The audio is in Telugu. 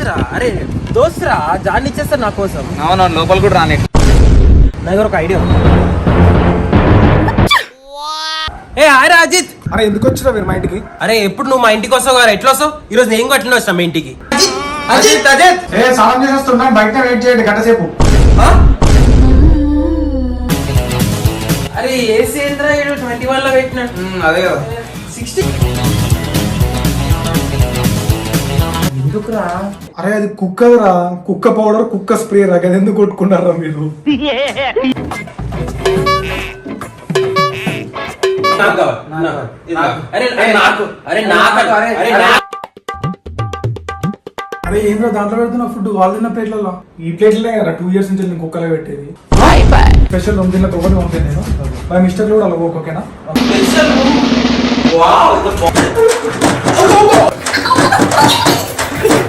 లేదురా. అరే దోస్తురా జాన్ ఇచ్చేస్తారు నా కోసం. అవునవును లోపల కూడా రాని. నా దగ్గర ఒక ఐడియా ఉంది. ఏ హాయ్ అజిత్. అరే ఎందుకు వచ్చినా మీరు మా ఇంటికి? అరే ఎప్పుడు నువ్వు మా ఇంటికి వస్తావు కదా, ఎట్లా వస్తావు? ఈ రోజు నేను అట్లనే వచ్చినా మీ ఇంటికి. అజిత్ అజిత్ ఏ స్నానం చేసి వస్తున్నా, బయట వెయిట్ చేయండి గంట సేపు. అరే ఏసీ ఏంద్రా 21 లో పెట్టినా. అదే కదా 60 ఎందుకురా? అరే అది కుక్కరా, కుక్క పౌడర్ కుక్క స్ప్రే రా, అది ఎందుకు కొట్టుకున్నారా మీరు? అరే ఏంద్రా దాంట్లో పెడుతున్నా ఫుడ్? వాళ్ళు తిన్న ప్లేట్లలో. ఈ ప్లేట్లే కదా 2 years నుంచి నేను కుక్కలో పెట్టేది. స్పెషల్ రూమ్ తిన్న ఒకటి పంపాను నేను. బై మిస్టేక్ కూడా అలా ఓకేనా? స్పెషల్